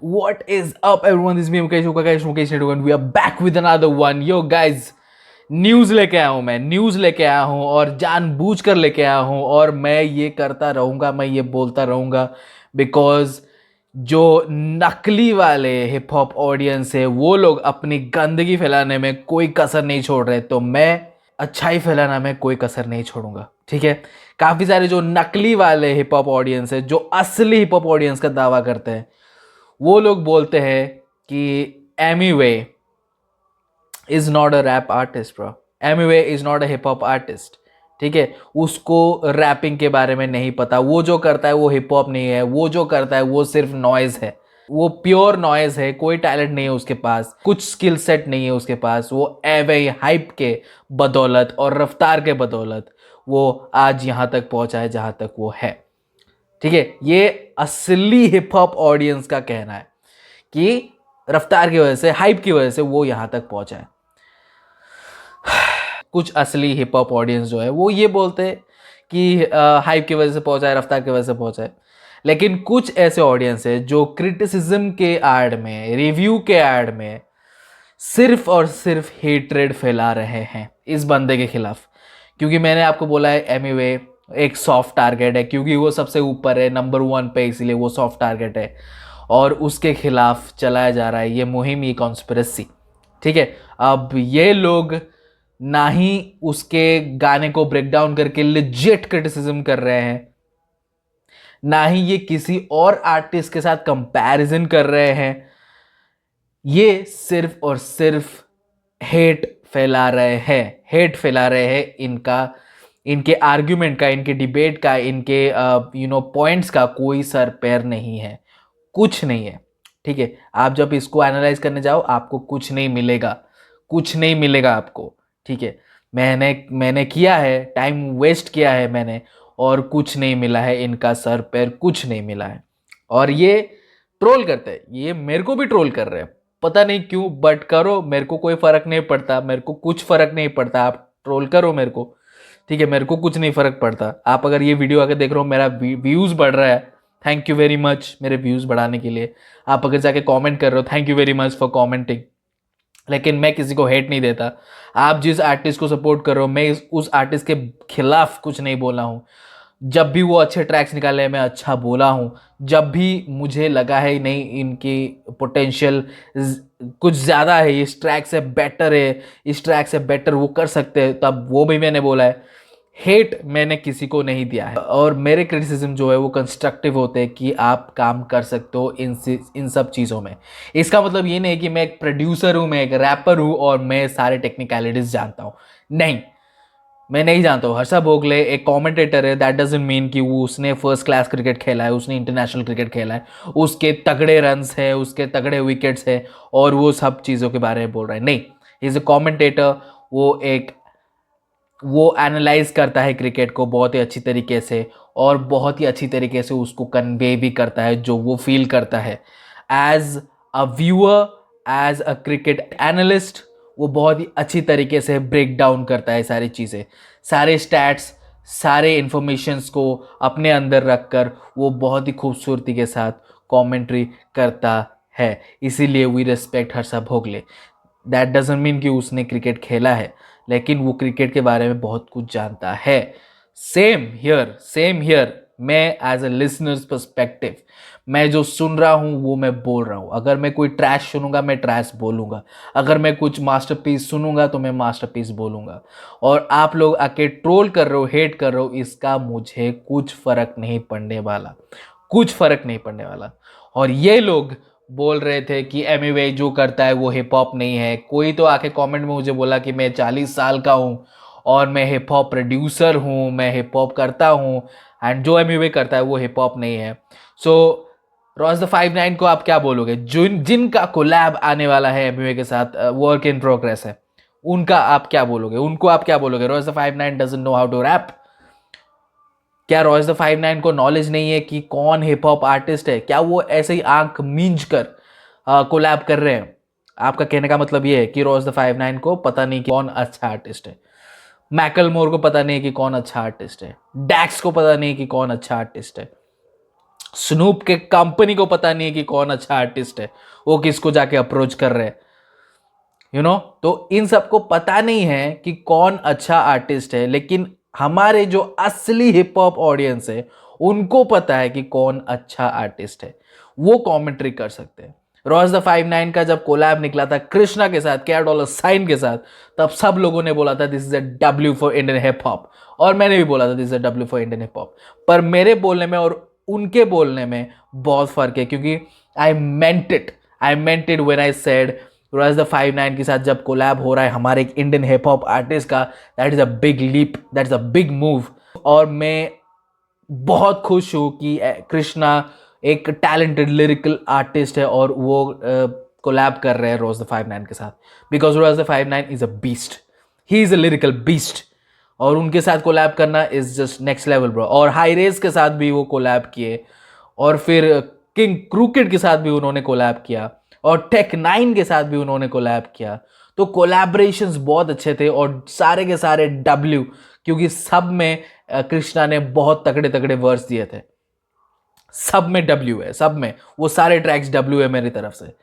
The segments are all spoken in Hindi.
What is up, everyone? This is me, Mukesh Nedugan. We are back with another one. Yo, guys, news लेके आया हूँ मैं, न्यूज़ लेके आया हूँ और जानबूझ कर लेके आया हूँ और मैं ये करता रहूँगा, मैं ये बोलता रहूँगा बिकॉज जो नकली वाले हिप हॉप ऑडियंस है वो लोग अपनी गंदगी फैलाने में कोई कसर नहीं छोड़ रहे, तो मैं अच्छाई फैलाना में कोई कसर नहीं छोड़ूंगा। ठीक है, काफ़ी सारे जो नकली वाले हिप हॉप ऑडियंस है, जो असली हिप हॉप ऑडियंस का दावा करते हैं, वो लोग बोलते हैं कि Emiway is not a rap artist bro, Emiway is not a hip hop artist. ठीक है, उसको रैपिंग के बारे में नहीं पता, वो जो करता है वो हिप हॉप नहीं है, वो जो करता है वो सिर्फ नॉइज है, वो प्योर नॉइज है, कोई टैलेंट नहीं है उसके पास, कुछ स्किल सेट नहीं है उसके पास। वो एवे हाइप के बदौलत और रफ्तार के बदौलत वो आज यहाँ तक पहुँचा है जहाँ तक वो है। ठीक है, ये असली हिप हॉप ऑडियंस का कहना है कि रफ्तार की वजह से, हाइप की वजह से वो यहां तक पहुंचा है। कुछ असली हिप हॉप ऑडियंस जो है वो ये बोलते हैं कि हाइप की वजह से पहुंचा है, रफ्तार की वजह से पहुंचा है। लेकिन कुछ ऐसे ऑडियंस है जो क्रिटिसिज्म के आड़ में, रिव्यू के आड़ में सिर्फ और सिर्फ हेट्रेड फैला रहे हैं इस बंदे के खिलाफ। क्योंकि मैंने आपको बोला है एमीवे एक सॉफ्ट टारगेट है, क्योंकि वो सबसे ऊपर है, नंबर 1 पे, इसलिए वो सॉफ्ट टारगेट है और उसके खिलाफ चलाया जा रहा है ये मुहिम, ये कॉन्स्पिरेसी। ठीक है, अब ये लोग ना ही उसके गाने को ब्रेक डाउन करके लेजिट क्रिटिसिज्म कर रहे हैं, ना ही ये किसी और आर्टिस्ट के साथ कंपैरिजन कर रहे हैं, ये सिर्फ और सिर्फ हेट फैला रहे हैं, हेट फैला रहे हैं। इनके आर्ग्यूमेंट का, इनके डिबेट का, इनके पॉइंट्स का कोई सर पैर नहीं है, कुछ नहीं है। ठीक है, आप जब इसको एनालाइज करने जाओ आपको कुछ नहीं मिलेगा, कुछ नहीं मिलेगा आपको। ठीक है, मैंने किया है, टाइम वेस्ट किया है मैंने, और कुछ नहीं मिला है, इनका सर पैर कुछ नहीं मिला है। और ये ट्रोल करते हैं, ये मेरे को भी ट्रोल कर रहे हैं, पता नहीं क्यों, बट करो, मेरे को कोई फर्क नहीं पड़ता, मेरे को कुछ फर्क नहीं पड़ता, आप ट्रोल करो मेरे को। ठीक है, मेरे को कुछ नहीं फर्क पड़ता। आप अगर ये वीडियो आके देख रहे हो, मेरा व्यूज बढ़ रहा है, थैंक यू वेरी मच मेरे व्यूज बढ़ाने के लिए। आप अगर जाके कमेंट कर रहे हो, thank you very much for commenting. लेकिन मैं किसी को हेट नहीं देता। आप जिस आर्टिस्ट को सपोर्ट कर रहे हो, मैं उस आर्टिस्ट के खिलाफ कुछ नहीं बोला हूँ। जब भी वो अच्छे ट्रैक्स निकाले मैं अच्छा बोला हूँ, जब भी मुझे लगा है नहीं इनकी पोटेंशियल कुछ ज़्यादा है, इस ट्रैक से बेटर है, इस ट्रैक से बेटर वो कर सकते हैं, तब वो भी मैंने बोला है। हेट मैंने किसी को नहीं दिया है, और मेरे क्रिटिसिज्म जो है वो कंस्ट्रक्टिव होते हैं कि आप काम कर सकते हो इन सब चीज़ों में। इसका मतलब ये नहीं कि मैं एक प्रोड्यूसर हूँ, मैं एक रैपर हूँ और मैं सारे टेक्निकलिटीज जानता हूँ। नहीं, मैं नहीं जानता हूँ। हर्षा भोगले एक कमेंटेटर है, दैट डजंट मीन कि वो उसने फर्स्ट क्लास क्रिकेट खेला है, उसने इंटरनेशनल क्रिकेट खेला है, उसके तगड़े रन्स है, उसके तगड़े विकेट्स है और वो सब चीज़ों के बारे में बोल रहा है। नहीं, ही इज़ अ कमेंटेटर। वो एनालाइज करता है क्रिकेट को बहुत ही अच्छी तरीके से और बहुत ही अच्छी तरीके से उसको कन्वे भी करता है जो वो फील करता है। As a viewer, as a cricket analyst, वो बहुत ही अच्छी तरीके से ब्रेक डाउन करता है सारी चीज़ें, सारे स्टैट्स, सारे इंफॉर्मेशंस को अपने अंदर रखकर वो बहुत ही खूबसूरती के साथ कमेंट्री करता है। इसीलिए we respect Harsha Bhogle. That doesn't mean कि उसने क्रिकेट खेला है, लेकिन वो क्रिकेट के बारे में बहुत कुछ जानता है। Same here, same here. मैं एज अ लिसनर्स पर्सपेक्टिव, मैं जो सुन रहा हूँ वो मैं बोल रहा हूँ। अगर मैं कोई ट्रैश सुनूंगा मैं ट्रैश बोलूँगा, अगर मैं कुछ मास्टरपीस सुनूंगा तो मैं मास्टरपीस बोलूँगा। और आप लोग आके ट्रोल कर रहे हो, हेट कर रहे हो, इसका मुझे कुछ फ़र्क नहीं पड़ने वाला, कुछ फ़र्क नहीं पड़ने वाला। और ये लोग बोल रहे थे कि एमीवे जो करता है वो हिप हॉप नहीं है। कोई तो आके कमेंट में मुझे बोला कि मैं 40 साल का हूँ और मैं हिप हॉप प्रोड्यूसर हूँ, मैं हिप हॉप करता हूँ, एंड जो एमीवे करता है वो हिप हॉप नहीं है। सो रॉस द 59 को आप क्या बोलोगे? जिनका कोलैब आने वाला है एमीवे के साथ, वर्क इन प्रोग्रेस है, उनका आप क्या बोलोगे? उनको आप क्या बोलोगे? Royce the 59 doesn't know how to rap? क्या रॉयस द 59 को नॉलेज नहीं है कि कौन हिप हॉप आर्टिस्ट है? क्या वो ऐसे ही आंख मींच कर कोलैब कर रहे हैं? आपका कहने का मतलब ये है कि रॉयस द 59 को पता नहीं कि कौन अच्छा आर्टिस्ट है, मैकल मोर को पता नहीं कि कौन अच्छा आर्टिस्ट है, डैक्स को पता नहीं कि कौन अच्छा आर्टिस्ट है। स्नूप के कंपनी को पता नहीं है कि कौन अच्छा आर्टिस्ट है, वो किसको जाके अप्रोच कर रहे हैं, तो इन सबको पता नहीं है कि कौन अच्छा आर्टिस्ट है, लेकिन हमारे जो असली हिप हॉप ऑडियंस है उनको पता है कि कौन अच्छा आर्टिस्ट है, वो कमेंट्री कर सकते हैं। रॉस द 59 का जब कोलैब निकला था कृष्णा के साथ, $$ के साथ, तब सब लोगों ने बोला था this is a W for Indian hip hop, और मैंने भी बोला था this is a W for Indian hip hop. पर मेरे बोलने में और उनके बोलने में बहुत फर्क है, क्योंकि I meant it when I said Ross the 59 के साथ जब कोलैब हो रहा है हमारे एक इंडियन हिप हॉप आर्टिस्ट का, that is a big leap, that is a big move. और मैं बहुत खुश हूं कि कृष्णा एक टैलेंटेड लिरिकल आर्टिस्ट है और वो कोलैब कर रहे हैं रोज द 59 के साथ, because Royce the 59 is a beast, he is a lyrical beast, और उनके साथ कोलैब करना is just next level bro. और हाई रेस के साथ भी वो कोलैब किए, और फिर किंग क्रूकेट के साथ भी उन्होंने कोलैब किया, और टेक 9 के साथ भी उन्होंने कोलैब किया। तो कोलैबोरेशंस बहुत अच्छे थे, और सारे के सारे डब्ल्यू, क्योंकि सब में कृष्णा ने बहुत तगड़े तगड़े वर्स दिए थे, सब में डब्ल्यू है, सब में वो सारे ट्रैक्स डब्ल्यू है मेरी तरफ से।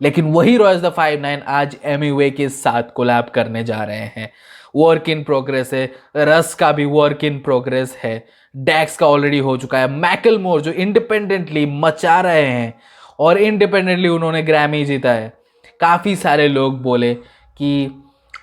लेकिन वही रॉयस द 59 आज एमिवे के साथ कोलैब करने जा रहे हैं, वर्क इन प्रोग्रेस है, रस का भी वर्क इन प्रोग्रेस है, डैक्स का ऑलरेडी हो चुका है, मैकलमोर जो इंडिपेंडेंटली मचा रहे हैं, और इंडिपेंडेंटली उन्होंने ग्रैमी जीता है। काफ़ी सारे लोग बोले कि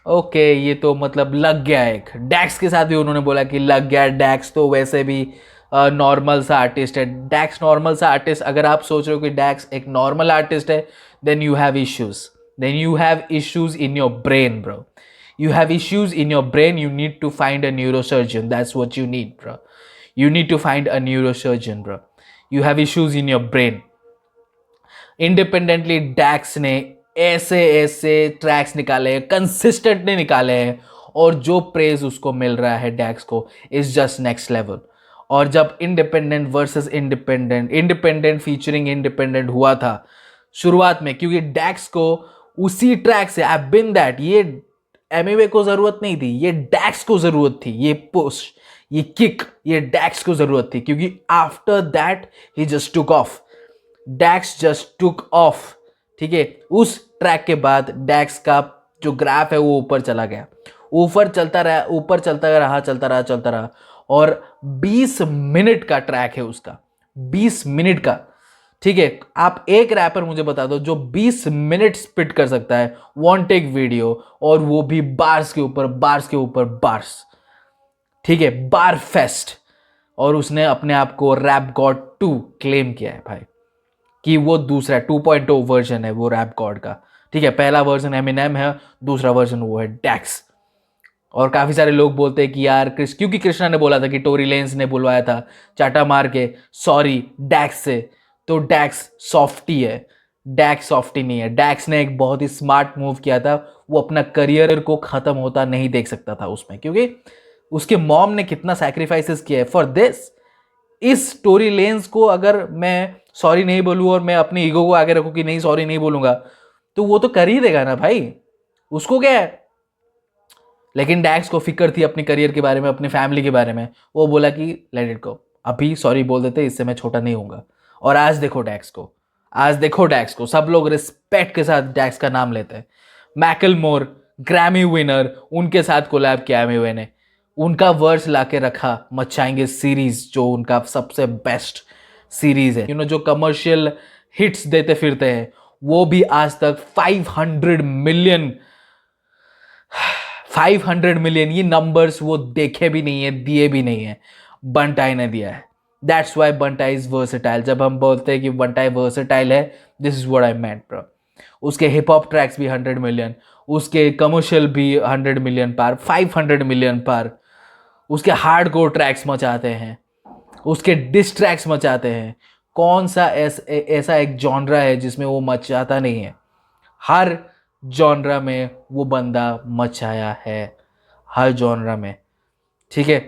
ओके ये तो मतलब लग गया, एक डैक्स के साथ भी उन्होंने बोला कि लग गया, डैक्स तो वैसे भी नॉर्मल सा आर्टिस्ट है। डैक्स नॉर्मल सा आर्टिस्ट, अगर आप सोच रहे हो कि डैक्स एक नॉर्मल आर्टिस्ट है, then you have issues, then you have issues in your brain bro, you have issues in your brain, you need to find a neurosurgeon, that's what you need bro, you need to find a neurosurgeon bro, you have issues in your brain। Independently Dax ने ऐसे ऐसे ट्रैक्स निकाले, कंसिस्टेंटली निकाले हैं, और जो प्रेज उसको मिल रहा है डैक्स को इज जस्ट नेक्स्ट लेवल। और जब independent versus independent, independent featuring independent हुआ था शुरुआत में, क्योंकि डैक्स को उसी ट्रैक से आई बिन दैट, ये एमवे को जरूरत नहीं थी, ये डैक्स को जरूरत थी, ये पुश, ये किक, ये डैक्स को जरूरत थी, क्योंकि after that he just took off, Dax just took off. ठीक है, उस ट्रैक के बाद डैक्स का जो ग्राफ है वो ऊपर चला गया, ऊपर चलता रहा, ऊपर चलता रहा, और 20 मिनट का ट्रैक है उसका, 20 मिनट का। ठीक है, आप एक रैपर मुझे बता दो जो 20 मिनट स्पिट कर सकता है वन टेक वीडियो, और वो भी बार्स के ऊपर बार्स के ऊपर बार्स। ठीक है, बार फेस्ट, और उसने अपने आप को रैप गॉड 2 क्लेम किया है भाई, कि वो दूसरा 2.0 वर्जन है वो रैप गॉड का। ठीक है, पहला वर्जन एमिनेम है, दूसरा वर्जन वो है डैक्स। और काफ़ी सारे लोग बोलते हैं कि यार क्योंकि कृष्णा ने बोला था कि टोरी लेंस ने बुलवाया था चाटा मार के सॉरी डैक्स से, तो डैक्स सॉफ्टी है, डैक्स सॉफ्टी नहीं है। डैक्स ने एक बहुत ही स्मार्ट मूव किया था, वो अपना करियर को ख़त्म होता नहीं देख सकता था उसमें, क्योंकि उसके मॉम ने कितना सैक्रिफाइसेस किया है फॉर दिस। इस टोरी लेंस को अगर मैं सॉरी नहीं बोलूँ और मैं अपनी ईगो को आगे रखूँ कि नहीं सॉरी नहीं बोलूँगा, तो वो तो कर ही देगा ना भाई, उसको क्या है। लेकिन डैक्स को फिक्र थी अपने करियर के बारे में, अपनी फैमिली के बारे में, वो बोला कि लेट इट गो, अभी सॉरी बोल देते, इससे मैं छोटा नहीं होऊंगा। और आज देखो डैक्स को, आज देखो डैक्स को, सब लोग रिस्पेक्ट के साथ डैक्स का नाम लेते हैं। मैकलमोर ग्रैमी विनर, उनके साथ कोलैब किया एमिवे ने, उनका वर्स लाके रखा मचाएंगे सीरीज, जो उनका सबसे बेस्ट सीरीज है, जो कमर्शियल हिट्स देते फिरते हैं, वो भी आज तक 500 मिलियन ये नंबर्स वो देखे भी नहीं है, दिए भी नहीं है, बंटाई ने दिया है। That's why Bantai is versatile. जब हम बोलते हैं कि बंटाई वर्सेटाइल है, this is what I meant bro. उसके हिप हॉप ट्रैक्स भी 100 मिलियन, उसके कमर्शियल भी 100 मिलियन पार, 500 मिलियन पार, उसके हार्डकोर ट्रैक्स मचाते हैं, उसके डिस ट्रैक्स मचाते हैं। कौन सा ऐसा एक जॉनरा है जिसमें वो मचाता नहीं है? हर जॉनरा में वो बंदा मचाया है, हर जॉनरा में। ठीक है,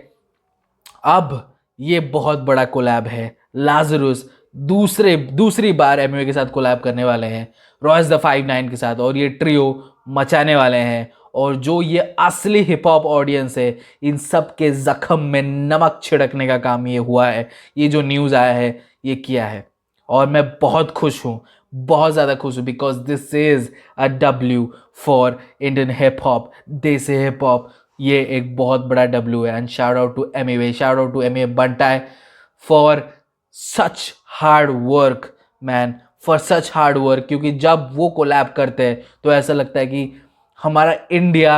अब ये बहुत बड़ा कोलैब है, लाजरस दूसरी बार एमवे के साथ कोलैब करने वाले हैं रॉयस द 59 के साथ, और ये ट्रियो मचाने वाले हैं। और जो ये असली हिप हॉप ऑडियंस है, इन सब के जख्म में नमक छिड़कने का काम ये हुआ है। ये जो न्यूज़ आया है, ये किया है और मैं बहुत खुश हूँ, बहुत ज़्यादा खुश हूँ, because this is a W for Indian hip hop, desi hip hop. ये एक बहुत बड़ा डब्ल्यू है। And shout out to Emiway, shout out to Emiway Bantai for such hard work man, for such hard work. क्योंकि जब वो कोलैब करते हैं तो ऐसा लगता है कि हमारा इंडिया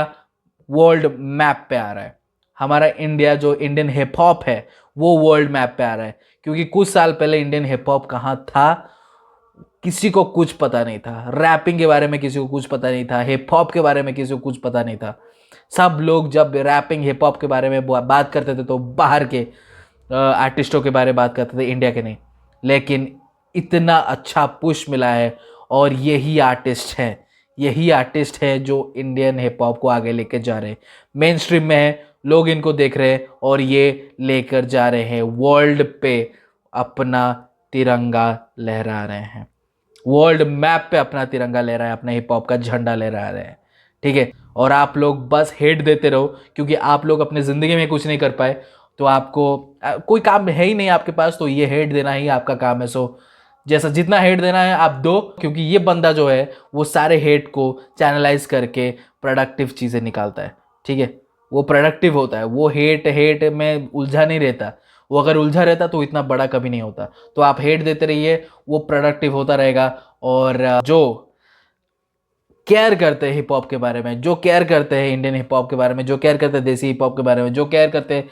वर्ल्ड मैप पे आ रहा है, हमारा इंडिया जो इंडियन हिप हॉप है वो वर्ल्ड मैप पे आ रहा है। क्योंकि कुछ साल पहले इंडियन हिप हॉप कहाँ था, किसी को कुछ पता नहीं था। रैपिंग के बारे में किसी को कुछ पता नहीं था, हिप हॉप के बारे में किसी को कुछ पता नहीं था। सब लोग जब रैपिंग हिप हॉप के बारे में बात करते थे तो बाहर के आर्टिस्टों के बारे में बात करते थे, इंडिया के नहीं। लेकिन इतना अच्छा पुश मिला है और यही आर्टिस्ट है, यही आर्टिस्ट है जो इंडियन हिप हॉप को आगे लेकर जा रहे हैं। मेन स्ट्रीम में है, लोग इनको देख रहे हैं और ये लेकर जा रहे हैं वर्ल्ड पे, अपना तिरंगा लहरा रहे हैं, वर्ल्ड मैप पे अपना तिरंगा ले रहा है, अपना हिप हॉप का झंडा ले रहा है। ठीक है, और आप लोग बस हेट देते रहो, क्योंकि आप लोग अपने ज़िंदगी में कुछ नहीं कर पाए तो आपको कोई काम है ही नहीं आपके पास, तो ये हेट देना ही आपका काम है। सो जैसा जितना हेट देना है आप दो, क्योंकि ये बंदा जो है वो सारे हेट को चैनलाइज करके प्रोडक्टिव चीज़ें निकालता है। ठीक है, वो प्रोडक्टिव होता है, वो हेट हेट में उलझा नहीं रहता। वो अगर उलझा रहता तो इतना बड़ा कभी नहीं होता। तो आप हेट देते रहिए, वो प्रोडक्टिव होता रहेगा। और जो केयर करते हैं हिप हॉप के बारे में, जो केयर करते हैं इंडियन हिप हॉप के बारे में, जो केयर करते हैं देसी हिप हॉप के बारे में, जो केयर करते हैं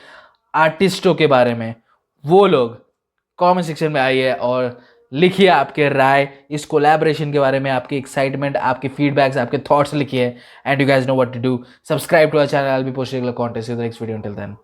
आर्टिस्टों के बारे में, वो लोग कमेंट सेक्शन में आइए और लिखिए आपके राय इस कोलैबोरेशन के बारे में, आपकी एक्साइटमेंट, आपके फीडबैक्स, आपके थॉट्स लिखिए। And you guys know what to do, subscribe to our channel, I will be posting regular content. See you in the next video, until then।